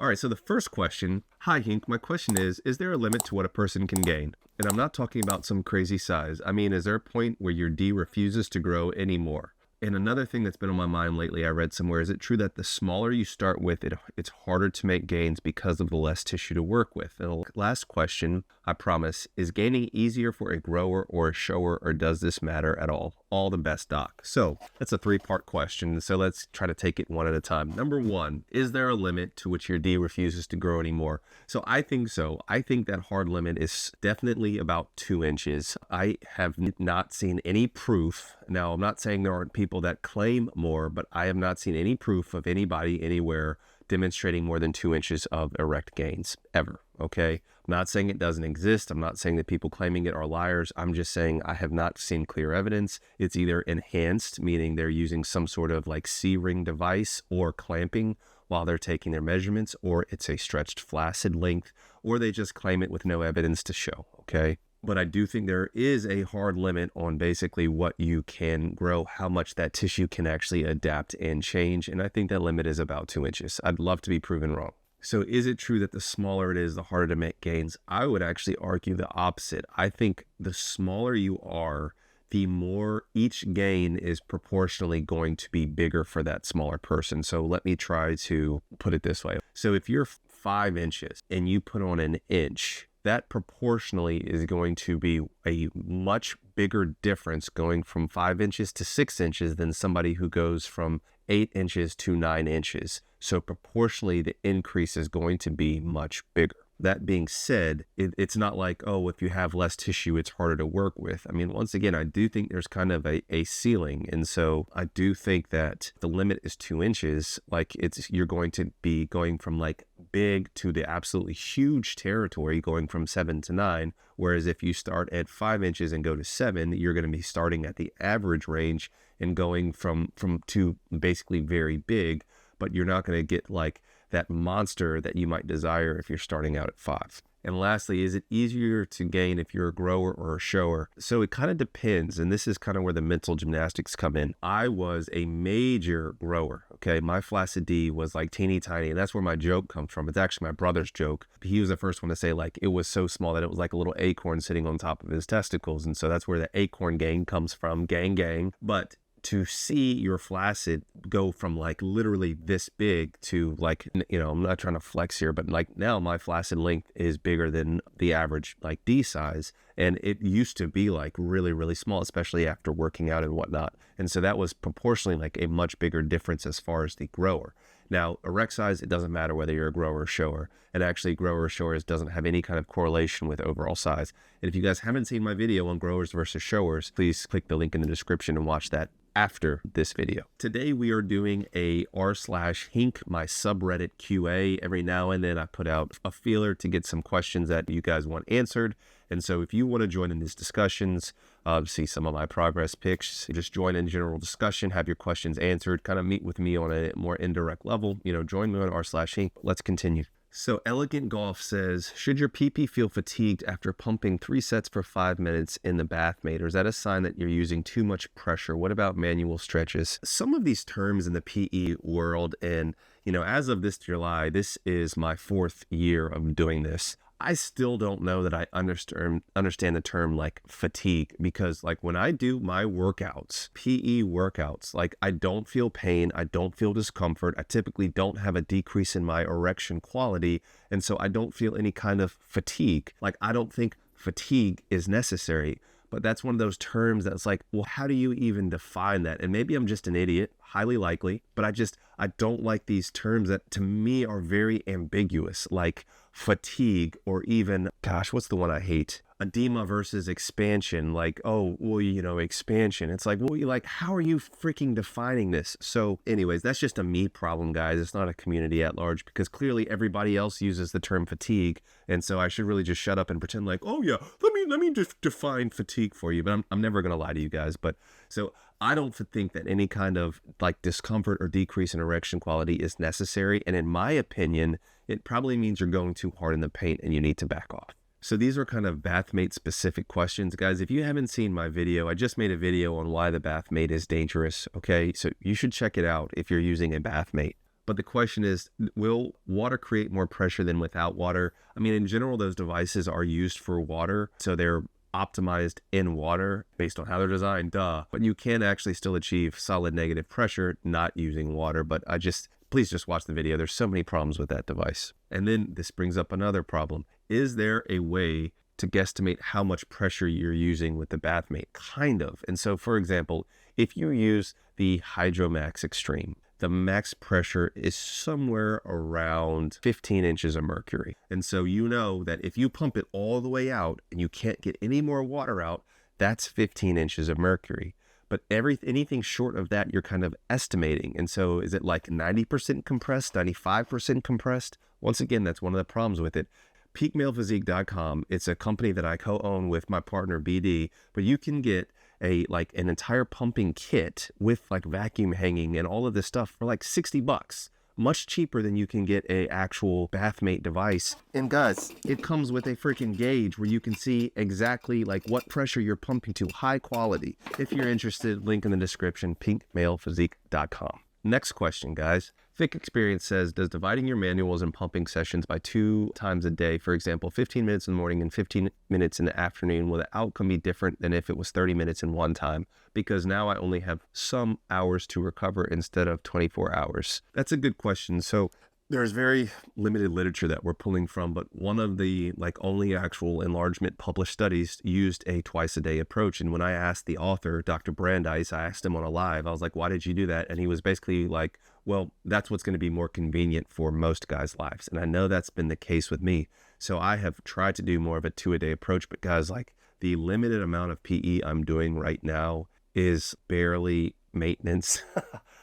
All right, so the first question, hi Hink, my question is there a limit to what a person can gain? And I'm not talking about some crazy size. I mean, is there a point where your D refuses to grow anymore? And another thing that's been on my mind lately, I read somewhere, is it true that the smaller you start with, it's harder to make gains because of the less tissue to work with? And the last question, I promise, is gaining easier for a grower or a shower, or does this matter at all? All the best, Doc. So that's a 3-part question. So let's try to take it one at a time. Number one, is there a limit to which your D refuses to grow anymore? So. I think that hard limit is definitely about 2 inches. I have not seen any proof. Now, I'm not saying there aren't people that claim more, but I have not seen any proof of anybody anywhere demonstrating more than 2 inches of erect gains ever. Okay. I'm not saying it doesn't exist. I'm not saying that people claiming it are liars. I'm just saying I have not seen clear evidence. It's either enhanced, meaning they're using some sort of like C-ring device or clamping while they're taking their measurements, or it's a stretched flaccid length, or they just claim it with no evidence to show. Okay. But I do think there is a hard limit on basically what you can grow, how much that tissue can actually adapt and change. And I think that limit is about 2 inches. I'd love to be proven wrong. So is it true that the smaller it is, the harder to make gains? I would actually argue the opposite. I think the smaller you are, the more each gain is proportionally going to be bigger for that smaller person. So let me try to put it this way. So if you're 5 inches and you put on an inch, that proportionally is going to be a much bigger difference going from 5 inches to 6 inches than somebody who goes from 8 inches to 9 inches. So proportionally, the increase is going to be much bigger. That being said, it's not like, oh, if you have less tissue, it's harder to work with. I mean, once again, I do think there's kind of a ceiling. And so I do think that the limit is 2 inches. Like you're going to be going from like big to the absolutely huge territory, going from 7 to 9. Whereas if you start at 5 inches and go to 7, you're going to be starting at the average range and going from to basically very big, but you're not going to get like that monster that you might desire if you're starting out at 5. And lastly, is it easier to gain if you're a grower or a shower? So it kind of depends. And this is kind of where the mental gymnastics come in. I was a major grower. Okay. My flaccid D was like teeny tiny. And that's where my joke comes from. It's actually my brother's joke. He was the first one to say like it was so small that it was like a little acorn sitting on top of his testicles. And so that's where the acorn gang comes from. Gang. But to see your flaccid go from like literally this big to like, I'm not trying to flex here, but like now my flaccid length is bigger than the average like D size. And it used to be like really, really small, especially after working out and whatnot. And so that was proportionally like a much bigger difference as far as the grower. Now, erect size, it doesn't matter whether you're a grower or shower. And actually, grower or showers doesn't have any kind of correlation with overall size. And if you guys haven't seen my video on growers versus showers, please click the link in the description and watch that after this video. Today we are doing a r/Hink, my subreddit QA. Every now and then I put out a feeler to get some questions that you guys want answered. And so if you want to join in these discussions, see some of my progress pics, just join in general discussion, have your questions answered, kind of meet with me on a more indirect level, join me on r/Hink. Let's continue. So Elegant Golf says, should your PP feel fatigued after pumping 3 sets for 5 minutes in the Bathmate, or is that a sign that you're using too much pressure? What about manual stretches? Some of these terms in the PE world, and as of this July, this is my 4th year of doing this. I still don't know that I understand the term like fatigue, because like when I do my workouts, PE workouts, like I don't feel pain, I don't feel discomfort. I typically don't have a decrease in my erection quality. And so I don't feel any kind of fatigue. Like I don't think fatigue is necessary. But that's one of those terms that's like, well, how do you even define that? And maybe I'm just an idiot, highly likely, but I don't like these terms that to me are very ambiguous, like fatigue, or even, gosh, what's the one I hate? Edema versus expansion. Like, oh, well, expansion. It's like, well, how are you freaking defining this? So anyways, that's just a me problem, guys. It's not a community at large, because clearly everybody else uses the term fatigue. And so I should really just shut up and pretend like, oh yeah, let me just define fatigue for you. But I'm never going to lie to you guys. But so I don't think that any kind of like discomfort or decrease in erection quality is necessary. And in my opinion, it probably means you're going too hard in the paint and you need to back off. So these are kind of Bathmate specific questions. Guys, if you haven't seen my video, I just made a video on why the Bathmate is dangerous. Okay, so you should check it out if you're using a Bathmate. But the question is, will water create more pressure than without water? I mean, in general, those devices are used for water, so they're optimized in water based on how they're designed, but you can actually still achieve solid negative pressure not using water. But please just watch the video. There's so many problems with that device. And then this brings up another problem. Is there a way to guesstimate how much pressure you're using with the Bathmate? Kind of. And so, for example, if you use the Hydromax Extreme, the max pressure is somewhere around 15 inches of mercury. And so you know that if you pump it all the way out and you can't get any more water out, that's 15 inches of mercury. But anything short of that, you're kind of estimating. And so is it like 90% compressed, 95% compressed? Once again, that's one of the problems with it. PeakMalePhysique.com, it's a company that I co-own with my partner BD, but you can get an entire pumping kit with like vacuum hanging and all of this stuff for like $60, much cheaper than you can get a actual Bathmate device. And guys, it comes with a freaking gauge where you can see exactly like what pressure you're pumping to, high quality. If you're interested, link in the description, PeakMalePhysique.com. Next question, guys. Thick Experience says, does dividing your manuals and pumping sessions by 2 times a day, for example, 15 minutes in the morning and 15 minutes in the afternoon, will the outcome be different than if it was 30 minutes in one time? Because now I only have some hours to recover instead of 24 hours. That's a good question. So there's very limited literature that we're pulling from, but one of the only actual enlargement published studies used a twice a day approach. And when I asked the author, Dr. Brandeis, I asked him on a live, I was like, why did you do that? And he was basically like, well, that's what's going to be more convenient for most guys' lives. And I know that's been the case with me. So I have tried to do more of a 2-a-day approach, but guys, the limited amount of PE I'm doing right now is barely maintenance.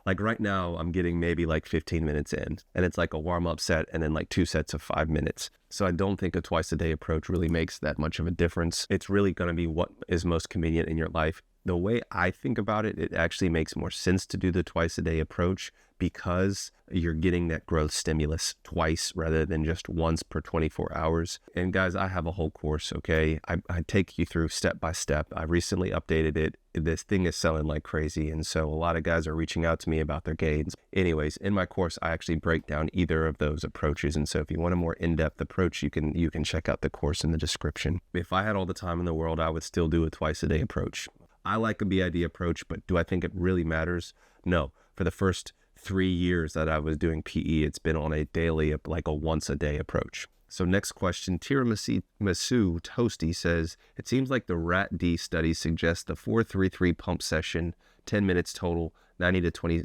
Right now I'm getting maybe 15 minutes in, and it's like a warm-up set and then 2 sets of 5 minutes. So I don't think a twice a day approach really makes that much of a difference. It's really going to be what is most convenient in your life. The way I think about it, it actually makes more sense to do the twice a day approach because you're getting that growth stimulus twice rather than just once per 24 hours. And guys, I have a whole course, okay? I take you through step by step. I recently updated it. This thing is selling like crazy. And so a lot of guys are reaching out to me about their gains. Anyways, in my course, I actually break down either of those approaches. And so if you want a more in-depth approach, you can check out the course in the description. If I had all the time in the world, I would still do a twice a day approach. I like a BID approach, but do I think it really matters? No. For the first 3 years that I was doing PE, it's been on a daily, a once a day approach. So next question, Tiramisu Toasty says, it seems like the RAT-D study suggests the 4-3-3 pump session, 10 minutes total, 120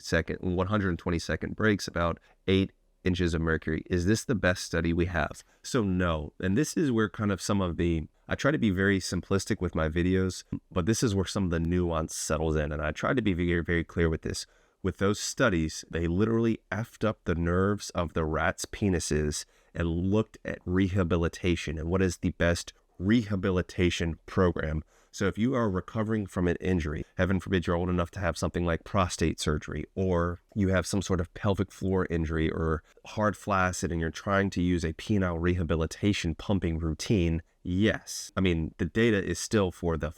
second breaks, about 8 inches of mercury. Is this the best study we have? So no. And this is where kind of I try to be very simplistic with my videos, but this is where some of the nuance settles in. And I try to be very, very clear with this. With those studies, they literally effed up the nerves of the rats' penises and looked at rehabilitation and what is the best rehabilitation program. So if you are recovering from an injury, heaven forbid you're old enough to have something like prostate surgery, or you have some sort of pelvic floor injury or hard flaccid and you're trying to use a penile rehabilitation pumping routine, yes. I mean, the data is still for the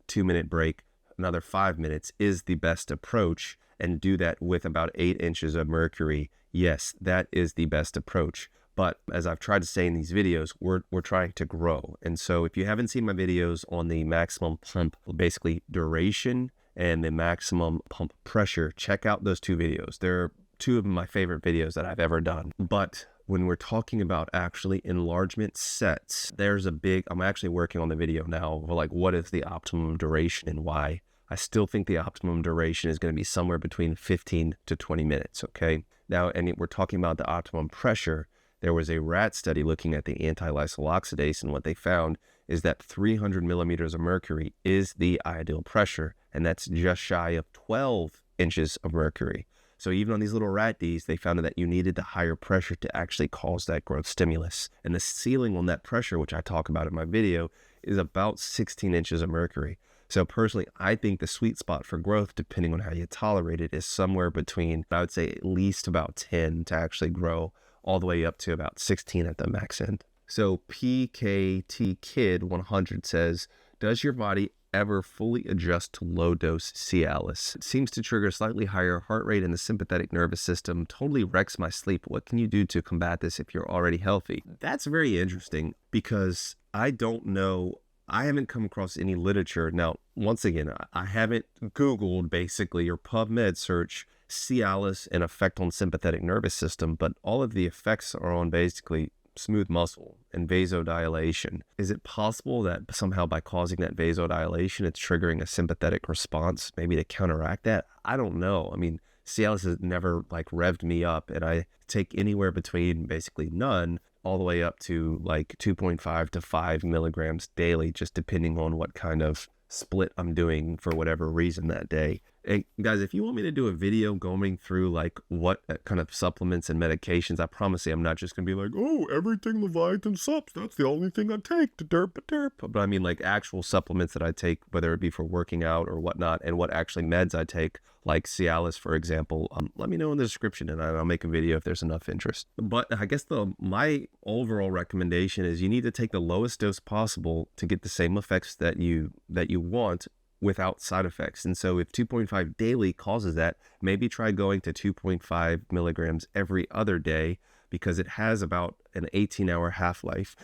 2-minute break, another 5 minutes is the best approach, and do that with about 8 inches of mercury. Yes, that is the best approach. But as I've tried to say in these videos, we're trying to grow. And so if you haven't seen my videos on the maximum pump, basically duration and the maximum pump pressure, check out those 2 videos. They're 2 of my favorite videos that I've ever done. But when we're talking about actually enlargement sets, I'm actually working on the video now of what is the optimum duration and why. I still think the optimum duration is going to be somewhere between 15 to 20 minutes, okay? Now, and we're talking about the optimum pressure. There was a rat study looking at the anti-lysyl oxidase, and what they found is that 300 millimeters of mercury is the ideal pressure, and that's just shy of 12 inches of mercury. So even on these little rat-Ds, they found that you needed the higher pressure to actually cause that growth stimulus. And the ceiling on that pressure, which I talk about in my video, is about 16 inches of mercury. So personally, I think the sweet spot for growth, depending on how you tolerate it, is somewhere between, I would say, at least about 10 to actually grow all the way up to about 16 at the max end. So PKT Kid 100 says, does your body ever fully adjust to low-dose Cialis. It seems to trigger slightly higher heart rate in the sympathetic nervous system, totally wrecks my sleep. What can you do to combat this if you're already healthy? That's very interesting because I don't know. I haven't come across any literature. Now, once again, I haven't Googled basically or PubMed search Cialis and effect on sympathetic nervous system, but all of the effects are on basically smooth muscle and vasodilation. Is it possible that somehow by causing that vasodilation, it's triggering a sympathetic response, maybe to counteract that? I don't know. I mean, Cialis has never like revved me up, and I take anywhere between basically none all the way up to like 2.5 to 5 milligrams daily, just depending on what kind of split I'm doing for whatever reason that day. And guys, if you want me to do a video going through like what kind of supplements and medications, I promise you I'm not just gonna be like, oh, everything Leviathan sups, that's the only thing I take, to derp a derp. But I mean like actual supplements that I take, whether it be for working out or whatnot, and what actually meds I take, like Cialis, for example. Let me know in the description and I'll make a video if there's enough interest. But I guess my overall recommendation is you need to take the lowest dose possible to get the same effects that you want without side effects. And so if 2.5 daily causes that, maybe try going to 2.5 milligrams every other day, because it has about an 18-hour half-life.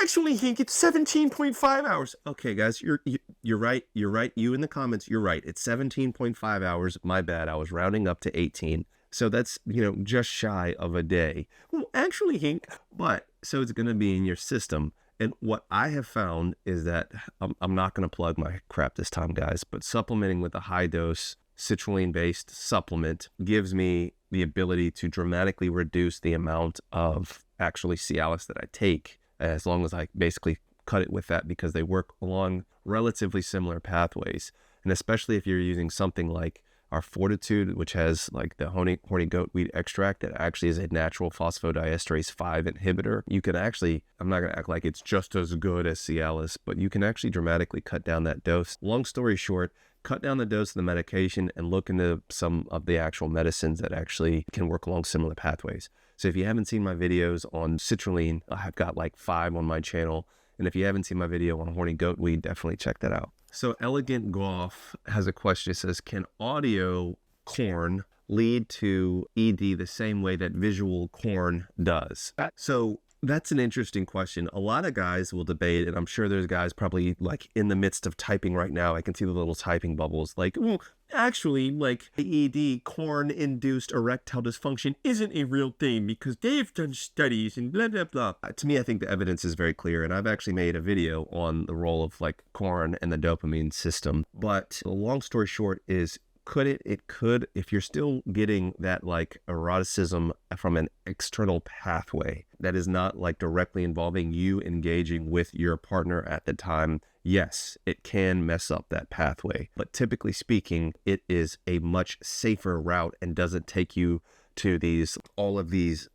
Actually, Hink, it's 17.5 hours. Okay, guys, you're right. You're right. You in the comments, you're right. It's 17.5 hours. My bad. I was rounding up to 18. So that's, just shy of a day. Well, actually, Hink, but so it's going to be in your system. And what I have found is that I'm not going to plug my crap this time, guys, but supplementing with a high dose citrulline-based supplement gives me the ability to dramatically reduce the amount of actually Cialis that I take, as long as I basically cut it with that, because they work along relatively similar pathways. And especially if you're using something like our Fortitude, which has like the horny goat weed extract that actually is a natural phosphodiesterase 5 inhibitor, you can actually, I'm not going to act like it's just as good as Cialis, but you can actually dramatically cut down that dose. Long story short, cut down the dose of the medication and look into some of the actual medicines that actually can work along similar pathways. So if you haven't seen my videos on citrulline, I've got like 5 on my channel. And if you haven't seen my video on horny goat weed, definitely check that out. So Elegant Golf has a question. It says, can audio corn lead to ED the same way that visual corn does? So that's an interesting question. A lot of guys will debate, and I'm sure there's guys probably like in the midst of typing right now. I can see the little typing bubbles like, well, actually, like ED, corn-induced erectile dysfunction, isn't a real thing because they've done studies and blah, blah, blah. To me, I think the evidence is very clear, and I've actually made a video on the role of like corn and the dopamine system. But the long story short is, could it? It could, if you're still getting that like eroticism from an external pathway that is not like directly involving you engaging with your partner at the time. Yes, it can mess up that pathway, but typically speaking, it is a much safer route and doesn't take you to all of these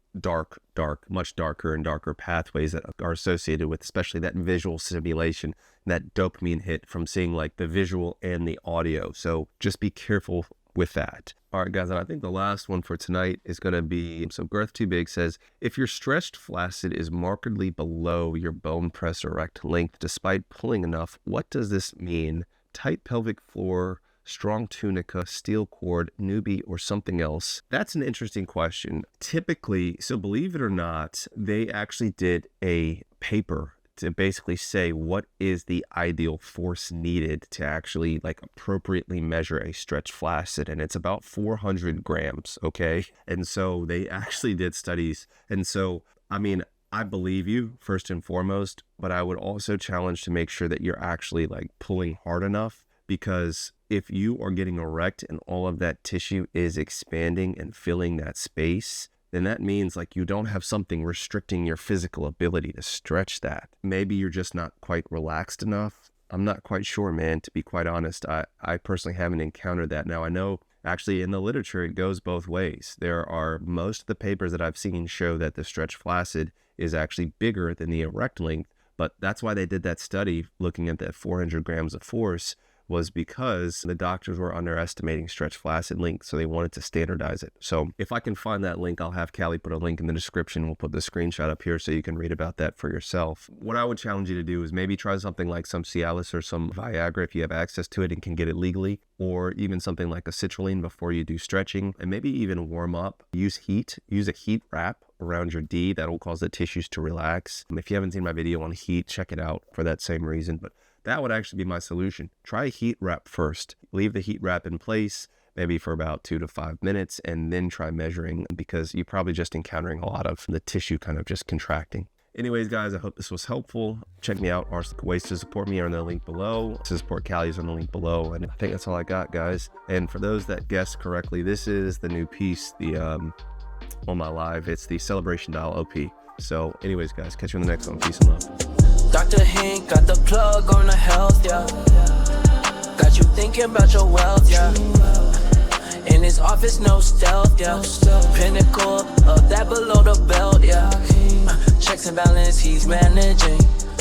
much darker and darker pathways that are associated with, especially that visual stimulation, that dopamine hit from seeing like the visual and the audio. So just be careful with that. All right, guys, and I think the last one for tonight is going to be, so Girth Too Big says, if your stretched flaccid is markedly below your bone press erect length despite pulling enough, what does this mean? Tight pelvic floor, strong tunica, steel cord, newbie, or something else? That's an interesting question. Typically, so believe it or not, they actually did a paper to basically say what is the ideal force needed to actually like appropriately measure a stretched flaccid, and it's about 400 grams, okay? And so they actually did studies. And so, I mean, I believe you first and foremost, but I would also challenge to make sure that you're actually like pulling hard enough, because if you are getting erect and all of that tissue is expanding and filling that space, then that means like you don't have something restricting your physical ability to stretch that. Maybe you're just not quite relaxed enough. I'm not quite sure, man, to be quite honest. I personally haven't encountered that. Now, I know actually in the literature, it goes both ways. Most of the papers that I've seen show that the stretched flaccid is actually bigger than the erect length, but that's why they did that study looking at that 400 grams of force, was because the doctors were underestimating stretch flaccid length, so they wanted to standardize it. So if I can find that link, I'll have Callie put a link in the description. We'll put the screenshot up here so you can read about that for yourself. What I would challenge you to do is maybe try something like some Cialis or some Viagra if you have access to it and can get it legally, or even something like a citrulline before you do stretching, and maybe even warm up. Use heat. Use a heat wrap around your D. That'll cause the tissues to relax. If you haven't seen my video on heat, check it out for that same reason. But that would actually be my solution. Try a heat wrap first. Leave the heat wrap in place, maybe for about 2 to 5 minutes, and then try measuring, because you're probably just encountering a lot of the tissue kind of just contracting. Anyways, guys, I hope this was helpful. Check me out. Our ways to support me are in the link below. To support Callie is on the link below. And I think that's all I got, guys. And for those that guessed correctly, this is the new piece, on my live. It's the Celebration Dial OP. So anyways, guys, catch you in the next one. Peace and love. Dr. Hink got the plug on the health, yeah. Got you thinking about your wealth, yeah. In his office, no stealth, yeah. Pinnacle of that below the belt, yeah. Checks and balance, he's managing.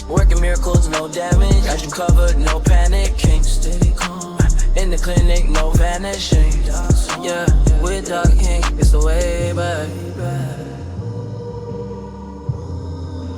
Working miracles, no damage. Got you covered, no panicking. Steady calm. In the clinic, no vanishing. Yeah, with Doc Hink, it's the way back.